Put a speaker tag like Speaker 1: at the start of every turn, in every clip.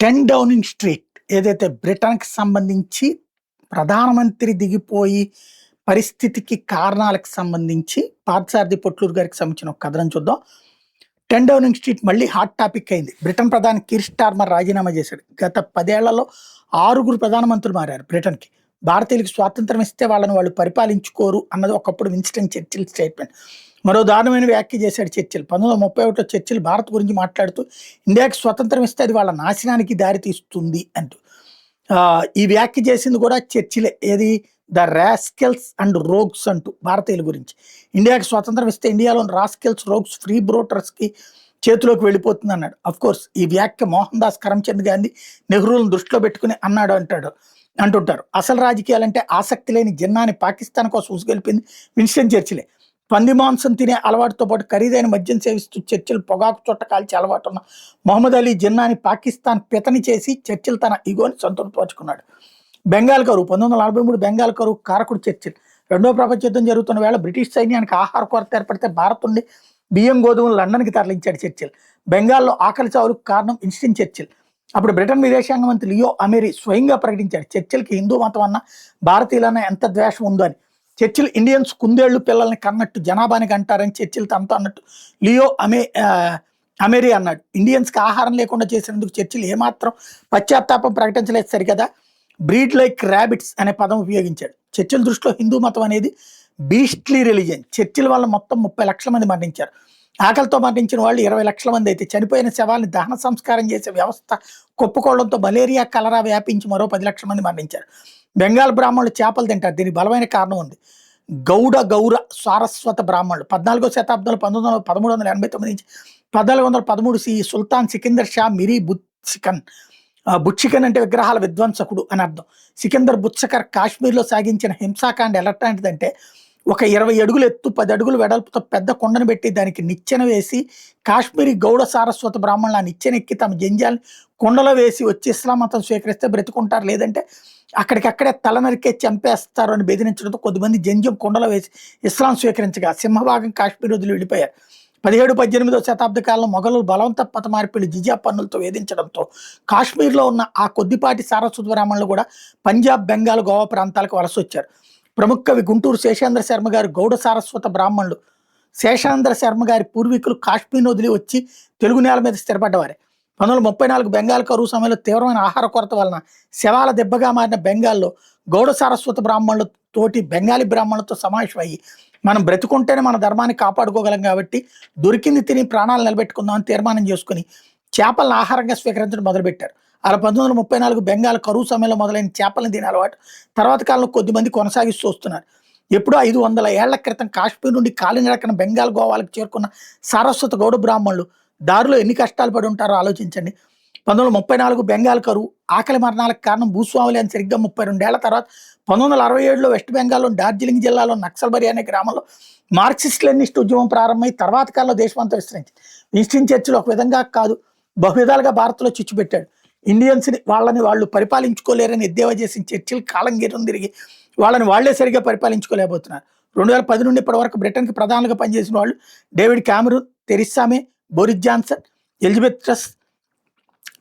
Speaker 1: 10 Downing street ఏదైతే బ్రిటన్‌కి సంబంధించి ప్రధానమంత్రి దిగిపోయి పరిస్థితికి కారణాలకు సంబంధించి పార్థసారథి పొట్లూరు గారికి సంబంధించిన ఒక కథనం చూద్దాం. 10 డౌనింగ్ స్ట్రీట్ మళ్ళీ హాట్ టాపిక్ అయింది. బ్రిటన్ ప్రధాని కీర్ స్టార్మర్ రాజీనామా చేశాడు. గత 10 ఏళ్లలో 6 ప్రధానమంత్రులు మారారు బ్రిటన్‌కి. భారతీయులకు స్వాతంత్రం ఇస్తే వాళ్ళని వాళ్ళు పరిపాలించుకోరు అన్నది ఒకప్పుడు విన్స్టన్ చర్చిల్ స్టేట్మెంట్. మరో దారుణమైన వ్యాఖ్య చేశాడు చర్చిల్. 1931లో చర్చిల్ భారత్ గురించి మాట్లాడుతూ ఇండియాకి స్వతంత్రం ఇస్తే అది వాళ్ళ నాశనానికి దారి తీస్తుంది అంటూ ఈ వ్యాఖ్య చేసింది కూడా చర్చిలే. ఏది ద రాస్కెల్స్ అండ్ రోగ్స్ అంటూ భారతీయుల గురించి. ఇండియాకి స్వతంత్రం ఇస్తే ఇండియాలోని రాస్కెల్స్ రోగ్స్ ఫ్రీ బ్రోటర్స్కి చేతిలోకి వెళ్ళిపోతుంది అన్నాడు. అఫ్ కోర్స్ ఈ వ్యాఖ్య మోహన్ దాస్ కరమ్చంద్ గాంధీ నెహ్రూలను దృష్టిలో పెట్టుకుని అన్నాడు అంటుంటారు. అసలు రాజకీయాలంటే ఆసక్తి లేని జిన్నాని పాకిస్తాన్ కోసం ఉసుగొల్పింది విన్స్టన్ చర్చిలే. పంది మాంసం తినే అలవాటుతో పాటు ఖరీదైన మద్యం సేవిస్తూ చర్చిల్ పొగాకు చుట్ట కాల్చి అలవాటు ఉన్న మొహమ్మద్ అలీ జిన్నాని పాకిస్తాన్ పితని చేసి చర్చిల్ తన ఇగోని సంతృప్తిపరుచుకున్నాడు. బెంగాల్ కరువు 1943 బెంగాల్ కరువు కారకుడు చర్చిల్. రెండో ప్రపంచ యుద్ధం జరుగుతున్న వేళ బ్రిటిష్ సైన్యానికి ఆహార కొరత ఏర్పడితే భారత్ నుండి బియ్యం గోధుమలు లండన్కి తరలించాడు చర్చిల్. బెంగాల్లో ఆకలి చావులకు కారణం విన్స్టన్ చర్చిల్. అప్పుడు బ్రిటన్ విదేశాంగ మంత్రి లియో అమెరీ స్వయంగా ప్రకటించాడు చర్చిల్కి హిందూ మతం అన్న భారతీయులన్న ఎంత ద్వేషం ఉందో అని. చర్చిల్ ఇండియన్స్ కుందేళ్లు పిల్లల్ని కన్నట్టు జనాభానికి అంటారని చర్చిల్ తనతో అన్నట్టు లియో అమెరీ అన్నాడు. ఇండియన్స్కి ఆహారం లేకుండా చేసినందుకు చర్చిల్ ఏమాత్రం పశ్చాత్తాపం ప్రకటించలేదు సరికదా. బ్రీడ్ లైక్ ర్యాబిట్స్ అనే పదం ఉపయోగించాడు. చర్చిల్ దృష్టిలో హిందూ మతం అనేది బీస్ట్లీ రిలీజియన్. చర్చిల్ వల్ల మొత్తం 30 లక్షల మంది మరణించారు. ఆకలితో మరణించిన వాళ్ళు 20 లక్షల మంది అయితే చనిపోయిన శవాల్ని దహన సంస్కారం చేసే వ్యవస్థ కుప్పకోవడంతో మలేరియా కలరా వ్యాపించి మరో 10 లక్షల మంది మరణించారు. బెంగాల్ బ్రాహ్మణులు చేపలు తింటారు. దీనికి బలమైన కారణం ఉంది. గౌర సారస్వత బ్రాహ్మణులు 14వ శతాబ్దంలో 1389 నుంచి 1413 సుల్తాన్ సికిందర్ షా మిరీ బుచ్చికన్ అంటే విగ్రహాల విధ్వంసకుడు అని అర్థం. సికిందర్ బుత్సకర్ కాశ్మీర్లో సాగించిన హింసాకాండ ఎలాంటిదంటే ఒక 20 అడుగులు ఎత్తు 10 అడుగులు వెడల్పుతో పెద్ద కొండను పెట్టి దానికి నిచ్చెన వేసి కాశ్మీరీ గౌడ సారస్వత బ్రాహ్మణులు ఆ నిచ్చెన ఎక్కి తమ జంజాల్ని కొండలో వేసి వచ్చి ఇస్లాం మతం స్వీకరిస్తే బ్రతుకుంటారు, లేదంటే అక్కడికక్కడే తల నరికే చంపేస్తారు అని బెదిరించడంతో కొద్దిమంది జంజం కొండలో వేసి ఇస్లాం స్వీకరించగా సింహభాగం కాశ్మీర్ వదిలి వెళ్ళిపోయారు. 17-18వ శతాబ్ద కాలంలో మొఘలు బలవంత పత మార్పిడి జిజియా పన్నులతో వేధించడంతో కాశ్మీర్లో ఉన్న ఆ కొద్దిపాటి సారస్వత బ్రాహ్మణులు కూడా పంజాబ్, బెంగాల్, గోవా ప్రాంతాలకు వలస వచ్చారు. ప్రముఖ కవి గుంటూరు శేషేంద్ర శర్మ గారు గౌడ సారస్వత బ్రాహ్మణులు. శేషేంద్ర శర్మ గారి పూర్వీకులు కాశ్మీర్ వదిలి వచ్చి తెలుగు నేల మీద స్థిరపడ్డవారే. 1934 బెంగాల్ కరువు సమయంలో తీవ్రమైన ఆహార కొరత వలన శవాల దెబ్బగా మారిన బెంగాల్లో గౌడ సారస్వత బ్రాహ్మణులతోటి బెంగాలీ బ్రాహ్మణులతో సమావేశం అయ్యి మనం బ్రతుకుంటేనే మన ధర్మాన్ని కాపాడుకోగలం కాబట్టి దొరికింది తిని ప్రాణాలు నిలబెట్టుకుందామని తీర్మానం చేసుకుని చేపలను ఆహారంగా స్వీకరించడం మొదలుపెట్టారు. అలా 1934 బెంగాల్ కరువు సమయంలో మొదలైన చేపలను తినే అలవాటు తర్వాత కాలంలో కొద్దిమంది కొనసాగిస్తూ వస్తున్నారు. ఎప్పుడో 500 ఏళ్ల క్రితం కాశ్మీర్ నుండి కాలినడకన బెంగాల్, గోవాలకు చేరుకున్న సారస్వత గౌడ బ్రాహ్మణులు దారిలో ఎన్ని కష్టాలు పడి ఉంటారో ఆలోచించండి. 1934 బెంగాల్ కరువు ఆకలి మరణాలకు కారణం భూస్వాములు అని సరిగ్గా 32 ఏళ్ల తర్వాత 1967లో వెస్ట్ బెంగాల్లోని డార్జిలింగ్ జిల్లాలో నక్సల్బరి అనే గ్రామంలో మార్క్సిస్ట్ లెనినిస్ట్ ఉద్యమం ప్రారంభమై తర్వాత కాలంలో దేశమంతా విస్తరించింది. విన్స్టన్ చర్చిల్ ఒక విధంగా కాదు బహువిధాలుగా భారత్లో చిచ్చు పెట్టాడు. ఇండియన్స్ని వాళ్ళని వాళ్ళు పరిపాలించుకోలేరని ఎద్దేవా చేసిన చర్చిల్ కాలం గీతం తిరిగి వాళ్ళని వాళ్లే సరిగ్గా పరిపాలించుకోలేకపోతున్నారు. 2010 నుండి ఇప్పటి వరకు బ్రిటన్కి ప్రధానంగా పనిచేసిన వాళ్ళు David Cameron, Theresa May, Boris Johnson, Elizabeth Truss,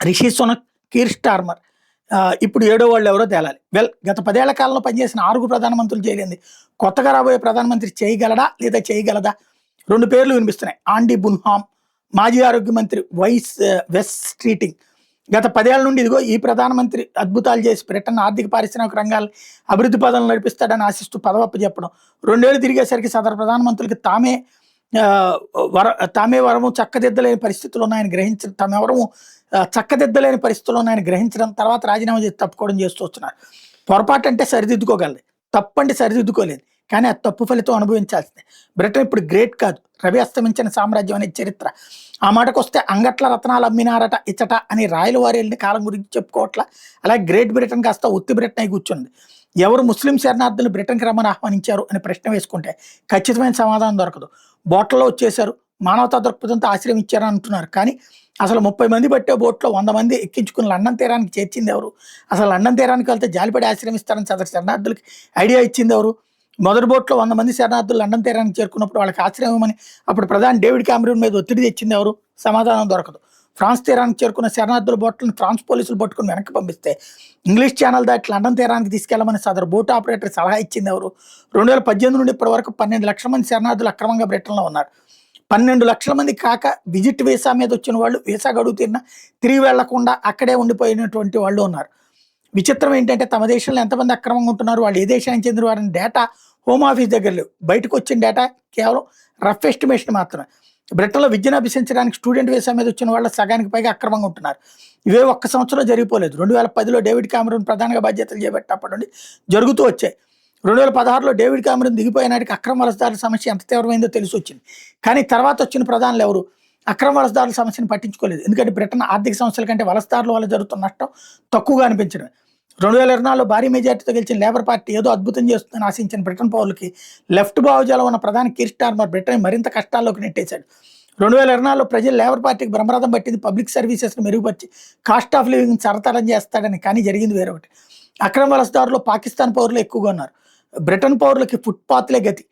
Speaker 1: Rishi Sunak, Keir Starmer. ఇప్పుడు 7వ వాళ్ళు ఎవరో తేలాలి. గత 10 ఏళ్ల కాలంలో పనిచేసిన 6 ప్రధానమంత్రులు చేయలేంది కొత్తగా రాబోయే ప్రధానమంత్రి చేయగలడా లేదా చేయగలదా? 2 పేర్లు వినిపిస్తున్నాయి. ఆండీ బున్హామ్, మాజీ ఆరోగ్య మంత్రి వెస్ స్ట్రీటింగ్. గత 10 ఏళ్ల నుండి ఇదిగో ఈ ప్రధానమంత్రి అద్భుతాలు చేసి బ్రిటన్ ఆర్థిక పారిశ్రామిక రంగాలు అభివృద్ధి పదంలో నడిపిస్తాడని ఆశిస్తూ పదవప్పు చెప్పడం 2 ఏళ్ళు తిరిగేసరికి సదరు ప్రధానమంత్రులకి తామే వరము చక్కదిద్దలేని పరిస్థితులు ఉన్నాయని గ్రహించడం, తామెవరము చక్కదిద్దలేని పరిస్థితుల్లో ఉన్నాయని గ్రహించడం, తర్వాత రాజీనామా చేసి తప్పుకోవడం చేస్తూ వస్తున్నారు. పొరపాటు అంటే సరిదిద్దుకోగలదు, తప్పు అంటే సరిదిద్దుకోలేదు, కానీ ఆ తప్పు ఫలితం అనుభవించాల్సిందే. బ్రిటన్ ఇప్పుడు గ్రేట్ కాదు, రవి అస్తమించిన సామ్రాజ్యం అనే చరిత్ర. ఆ మాటకు వస్తే అంగట్ల రత్నాలు అమ్మినారట ఇచ్చట అని రాయల వారి వెళ్ళిన కాలం గురించి చెప్పుకోవట్లా. అలాగే గ్రేట్ బ్రిటన్ కాస్త ఉత్తి బ్రిటన్ అయి కూర్చుంది. ఎవరు ముస్లిం శరణార్థులు బ్రిటన్కి రమ్మని ఆహ్వానించారు అని ప్రశ్న వేసుకుంటే ఖచ్చితమైన సమాధానం దొరకదు. బోట్లలో వచ్చేశారు, మానవతా దృక్పథంతో ఆశ్రయం ఇచ్చారని అంటున్నారు, కానీ అసలు 30 మంది పట్టే బోట్లో 100 మంది ఎక్కించుకుని లండన్ తీరానికి చేర్చింది ఎవరు? అసలు లండన్ తీరానికి వెళ్తే జాలిపడి ఆశ్రమిస్తారని సదరు శరణార్థులకి ఐడియా ఇచ్చింది ఎవరు? మొదటి బోట్లో 100 మంది శరణార్థులు లండన్ తీరానికి చేరుకున్నప్పుడు వాళ్ళకి ఆశ్రయం ఇవ్వమని అప్పుడు ప్రధాని డేవిడ్ క్యామరూన్ మీద ఒత్తిడి తెచ్చింది ఎవరు? సమాధానం దొరకదు. ఫ్రాన్స్ తీరానికి చేరుకున్న శరణార్థుల బోట్లను ఫ్రాన్స్ పోలీసులు పట్టుకుని వెనక్కి పంపిస్తే ఇంగ్లీష్ ఛానల్ దాటి లండన్ తీరానికి తీసుకెళ్లమని సదరు బోట్ ఆపరేటర్ సలహా ఇచ్చింది ఎవరు? 2018 నుండి ఇప్పటి వరకు 12 లక్షల మంది శరణార్థులు అక్రమంగా బ్రిటన్లో ఉన్నారు. 12 లక్షల మంది కాక విజిట్ వీసా మీద వచ్చిన వాళ్ళు, వీసా గడువు తీరిన తిరిగి వెళ్లకుండా అక్కడే ఉండిపోయినటువంటి వాళ్ళు ఉన్నారు. విచిత్రం ఏంటంటే తమ దేశంలో ఎంతమంది అక్రమంగా ఉంటున్నారు, వాళ్ళు ఏ దేశానికి చెందిన వారిని డేటా హోమ్ ఆఫీస్ దగ్గర లేవు. బయటకు వచ్చిన డేటా కేవలం రఫ్ ఎస్టిమేషన్ మాత్రమే. బ్రిటన్లో విద్యను అభ్యసించడానికి స్టూడెంట్ వీసా మీద వచ్చిన వాళ్ళ సగానికి పైగా అక్రమంగా ఉంటున్నారు. ఇవే ఒక్క సంవత్సరంలో జరిగిపోలేదు. 2010లో డేవిడ్ కామెరూన్ ప్రధానంగా బాధ్యతలు చేపట్టినప్పటి నుండి జరుగుతూ వచ్చాయి. 2016లో డేవిడ్ కామెరూన్ దిగిపోయే నాటికి అక్రమ వలసదారుల సమస్య ఎంత తీవ్రమైందో తెలిసి వచ్చింది. కానీ తర్వాత వచ్చిన ప్రధానులు ఎవరు అక్రమ వలసదారుల సమస్యను పట్టించుకోలేదు. ఎందుకంటే బ్రిటన్ ఆర్థిక సమస్యల కంటే వలసదారుల వల్ల జరుగుతున్న నష్టం తక్కువగా అనిపించడం. 2024లో భారీ మెజార్టీతో గెలిచిన లేబర్ పార్టీ ఏదో అద్భుతం చేస్తుందని ఆశించిన బ్రిటన్ పౌరులకి లెఫ్ట్ భావజాలం ఉన్న ప్రధాని కీర్ స్టార్మర్ బ్రిటన్ మరింత కష్టాల్లోకి నెట్టేశాడు. 2024లో ప్రజలు లేబర్ పార్టీకి బ్రహ్మరథం పట్టింది పబ్లిక్ సర్వీసెస్ను మెరుగుపరిచి కాస్ట్ ఆఫ్ లివింగ్ సరతరం చేస్తాడని. కానీ జరిగింది వేరొకటి. అక్రమ వలసదారులు పాకిస్తాన్ పౌరులు ఎక్కువగా ఉన్నారు. బ్రిటన్ పౌరులకి ఫుట్పాత్లే గతి.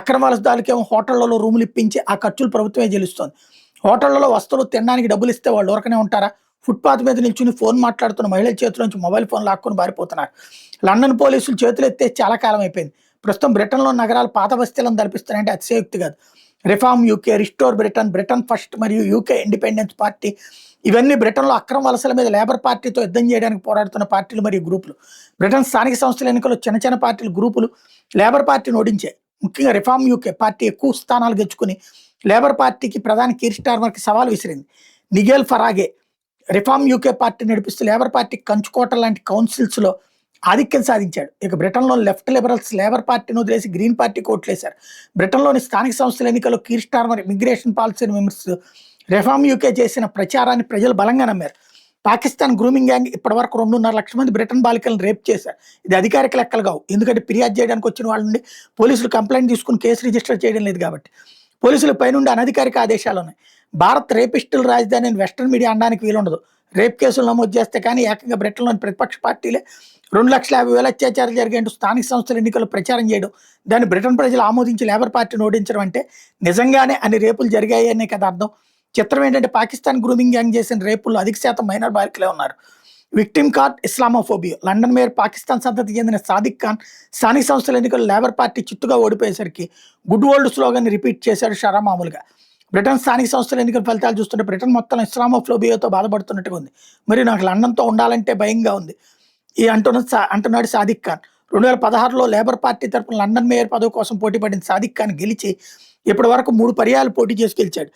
Speaker 1: అక్రమ వలసదారులకేమో హోటళ్లలో రూములు ఇప్పించి ఆ ఖర్చులు ప్రభుత్వమే చెల్లిస్తోంది. హోటళ్లలో వస్తువులు తినడానికి డబ్బులు ఇస్తే వాళ్ళు ఊరకనే ఉంటారా? ఫుట్పాత్ మీద నిల్చుని ఫోన్ మాట్లాడుతున్న మహిళల చేతుల నుంచి మొబైల్ ఫోన్ లాక్కొని పారిపోతున్నారు. లండన్ పోలీసులు చేతులు ఎత్తే చాలా కాలం అయిపోయింది. ప్రస్తుతం బ్రిటన్లో నగరాలు పాత బస్తీలను తలపిస్తున్నాయంటే అతిశయోక్తి కాదు. Reform UK, restore Britain, Britain first మరియు యూకే ఇండిపెండెన్స్ పార్టీ ఇవన్నీ బ్రిటన్లో అక్రమ వలసల మీద లేబర్ పార్టీతో యుద్ధం చేయడానికి పోరాడుతున్న పార్టీలు మరియు గ్రూపులు. బ్రిటన్ స్థానిక సంస్థల ఎన్నికల్లో చిన్న చిన్న పార్టీలు గ్రూపులు లేబర్ పార్టీని ఓడించాయి. ముఖ్యంగా రిఫార్మ్ యూకే పార్టీ ఎక్కువ స్థానాలు గెలుచుకుని లేబర్ పార్టీకి ప్రధాని కీర్ స్టార్మర్కి సవాల్ విసిరింది. నిగెల్ ఫరాగే రిఫార్మ్ యూకే పార్టీ నడిపిస్తూ లేబర్ పార్టీ కంచుకోట లాంటి కౌన్సిల్స్లో ఆధిక్యం సాధించాడు. ఇక బ్రిటన్లో లెఫ్ట్ లిబరల్స్ లేబర్ పార్టీని వదిలేసి గ్రీన్ పార్టీకి ఓట్లేశారు. బ్రిటన్లోని స్థానిక సంస్థల ఎన్నికల్లో కీర్ స్టార్మర్ ఇమిగ్రేషన్ పాలసీని విమర్శిస్తూ రిఫార్మ్ యూకే చేసిన ప్రచారాన్ని ప్రజలు బలంగా నమ్మారు. పాకిస్తాన్ గ్రూమింగ్ గ్యాంగ్ ఇప్పటివరకు 2.5 లక్షల మంది బ్రిటన్ బాలికలను రేప్ చేశారు. ఇది అధికారిక లెక్కలు కావు. ఎందుకంటే ఫిర్యాదు చేయడానికి వచ్చిన వాళ్ళ నుండి పోలీసులు కంప్లైంట్ తీసుకుని కేసు రిజిస్టర్ చేయడం లేదు కాబట్టి. పోలీసుల పైనుండి అనధికారిక ఆదేశాలు ఉన్నాయి. భారత్ రేపిస్టుల రాజధాని వెస్టర్న్ మీడియా అనడానికి వీలుండదు. రేప్ కేసులు నమోదు చేస్తే కానీ ఏకంగా బ్రిటన్లోని ప్రతిపక్ష పార్టీలే 2,50,000 అత్యాచారాలు జరిగేంటూ స్థానిక సంస్థల ఎన్నికల్లో ప్రచారం చేయడం, దాన్ని బ్రిటన్ ప్రజలు ఆమోదించి లేబర్ పార్టీని ఓడించడం అంటే నిజంగానే అన్ని రేపులు జరిగాయి అనే కదా అర్థం. చిత్రం ఏంటంటే పాకిస్తాన్ గ్రూమింగ్ గ్యాంగ్ చేసిన రేపుల్లో అధిక శాతం మైనర్ బాలికలే ఉన్నారు. Victim card Islamophobia. London mayor Pakistan సంతతి చెందిన సాదిక్ ఖాన్ స్థానిక సంస్థల ఎన్నికల్లో లేబర్ పార్టీ చిత్తుగా ఓడిపోయేసరికి గుడ్ ఓల్డ్ స్లోగన్ రిపీట్ చేశాడు షరా మామూలుగా. బ్రిటన్ స్థానిక సంస్థల ఎన్నికల ఫలితాలు చూస్తుంటే బ్రిటన్ మొత్తం ఇస్లామోఫోబియాతో బాధపడుతున్నట్టుగా ఉంది. మరి నాకు లండన్తో ఉండాలంటే భయంగా ఉంది ఈ అంటున్నాడు సాదిక్ ఖాన్. 2016లో లేబర్ పార్టీ తరఫున లండన్ మేయర్ పదవి కోసం పోటీ పడిన సాదిక్ ఖాన్ గెలిచి ఇప్పటి వరకు 3 పర్యాలు పోటీ చేసి గెలిచాడు.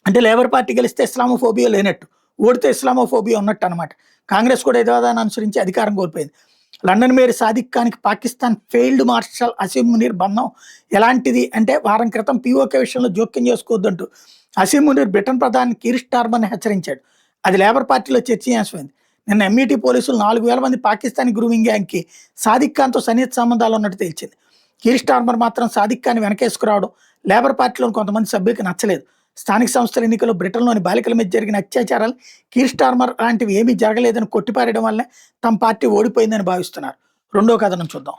Speaker 1: అంటే లేబర్ పార్టీ గెలిస్తే ఇస్లామోఫోబియా లేనట్టు, ఓడితే ఇస్లామోఫోబియా ఉన్నట్టు అనమాట. కాంగ్రెస్ కూడా ఇదే విధానాన్ని అనుసరించి అధికారం కోల్పోయింది. లండన్ మేయర్ సాదిక్ ఖాన్కి పాకిస్తాన్ ఫెయిల్డ్ మార్షల్ అసీం మునీర్ బంధం ఎలాంటిది అంటే వారం క్రితం పీఓకే విషయంలో జోక్యం చేసుకోవద్దంటూ అసీం మునీర్ బ్రిటన్ ప్రధాని కీర్ స్టార్మర్ని హెచ్చరించాడు. అది లేబర్ పార్టీలో చర్చనీయాంశమైంది. నిన్న ఎంఈటీ పోలీసులు 4,000 మంది పాకిస్తానీ గ్రూమింగ్ గ్యాంగ్కి సాదిక్ ఖాన్తో సన్నిహిత సంబంధాలు ఉన్నట్టు తేల్చింది. కీర్ స్టార్మర్ మాత్రం సాదిక్ ఖాన్ వెనకేసుకురావడం లేబర్ పార్టీలోని కొంతమంది సభ్యులకు నచ్చలేదు. స్థానిక సంస్థల ఎన్నికల్లో బ్రిటన్లోని బాలికల మీద జరిగిన అత్యాచారాలు కీర్ స్టార్మర్ లాంటివి ఏమీ జరగలేదని కొట్టిపారేయడం వల్లే తమ పార్టీ ఓడిపోయిందని భావిస్తున్నారు. రెండో కథనం చూద్దాం.